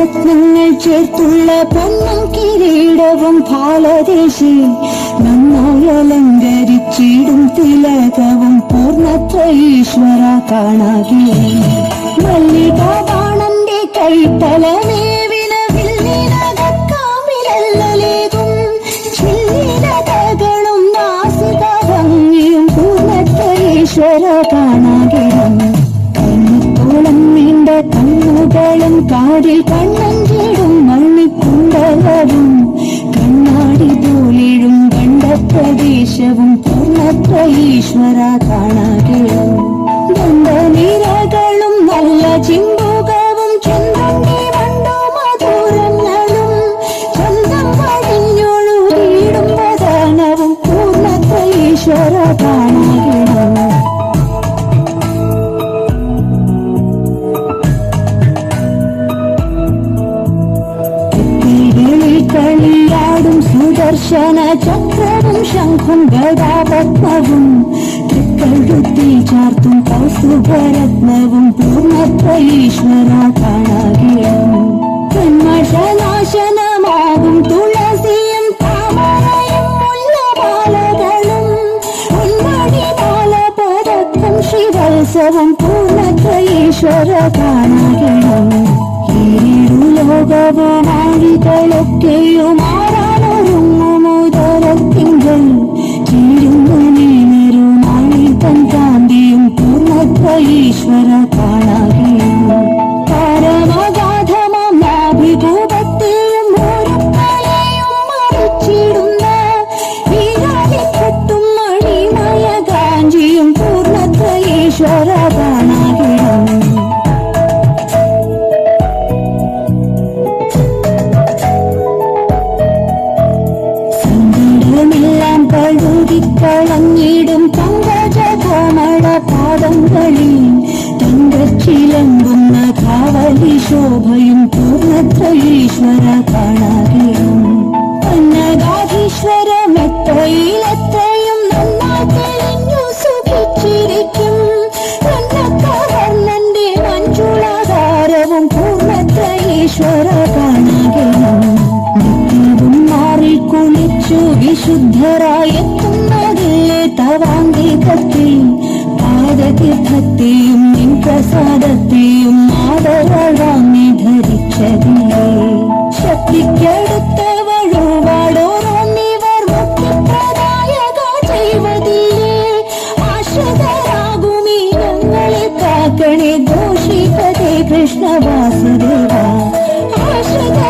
രത്നങ്ങൾ ചേർത്തുള്ള പൊന്നും കിരീടവും ഭാലദേശി നന്നായി അലങ്കരിച്ചിടും തിലകവും പൂർണ്ണത്ര ഈശ്വര കാണാകെ മല്ലികാബാണന്റെ കൈത്തലമേവിനകക്കാമിലല്ലേതും ചില്ലിനകളും നാസിക ഭംഗിയും പൂർണ്ണത്ര ഈശ്വര കാണാകിടം കണ്ണത്തോളം നീണ്ട കണ്ണുകളും കാതിൽ കണ്ണഞ്ചിടും മണിക്കുണ്ടലവും കണ്ണാടി പോലിടും കണ്ടപ്രദേശവും പൂർണ്ണത്ര ഈശ്വര കാണാകിടം ഗന്ധനിരകളും നല്ല ചിമ്പുകവും ചന്ദ്രന്റെ വണ്ടോ മധുരങ്ങളും ചന്തം വടിഞ്ഞൊഴുകിടും വദനവും പൂർണ്ണത്ര ഈശ്വര കാണാകിടം കളിയാടും സുദർശന ചക്രവും ശംഖും ഗദാപത്മവും തൃക്കഴുത്തിൽ ചാർത്തും കൗസുഭരത്നവും പൂർണ്ണത്ര ഈശ്വര കാണാകിടം കന്മഷനാശനമാകും തുളസിയും താമരയും മുല്ലമാലകളും ഉന്മണിമാല പരക്കും ശ്രീവത്സവും പൂർണ്ണത്ര ഈശ്വര കാണാകിടം ലോകവും ആഴികളൊക്കെയും ആറാനൊരുങ്ങുമുദരത്തിങ്കൾ ചീരുന്നു നീരുനാളി തൻ കാന്തിയും പൂർണ്ണത്ര ഈശ്വര കാണാകിയും പരമഗാധമാം നാഭിഭൂപത്തെയും ഓരക്കലയും മറിച്ചിടുന്ന വീരാലിക്കെട്ടും മണിമയ കാഞ്ചിയും പൂർണ്ണത്ര ഈശ്വര കാണാകിടം കളഞ്ഞിടും പങ്കജ കോമള പാദങ്ങളിൽ തങ്കച്ചിലമ്പുന്ന കാവലി ശോഭയും പൂർണ്ണത്ര ഈശ്വര കാണാകിടം കന്നഗാധീശ്വരമെത്രയിലെത്രയും നന്നായി തെളിഞ്ഞു സുഖിച്ചിരിക്കും കന്നക്കവർണ്ണന്റെ മഞ്ജുളാധാരവും പൂർണ്ണത്ര ഈശ്വര കാണാകിടം നിത്യവും മാറി കുളിച്ചു വിശുദ്ധരായെത്തുന്നതില്ലേ തവാംഗികത്തിൽ പാദതീർത്ഥത്തെയും നിൻ പ്രസാദത്തെയും ആദരവാങ്ങി ധരിച്ചതില്ലേ ശക്തിക്കടുത്ത വഴുവാടോറോന്നിവർ മുക്തിപ്രദായക ചെയ്വതില്ലേ ആശ്രിതരാകുമീ ഞങ്ങളെ കാക്കണേ ദോഷിപതേ കൃഷ്ണ വാസുദേവ ആശ്രിത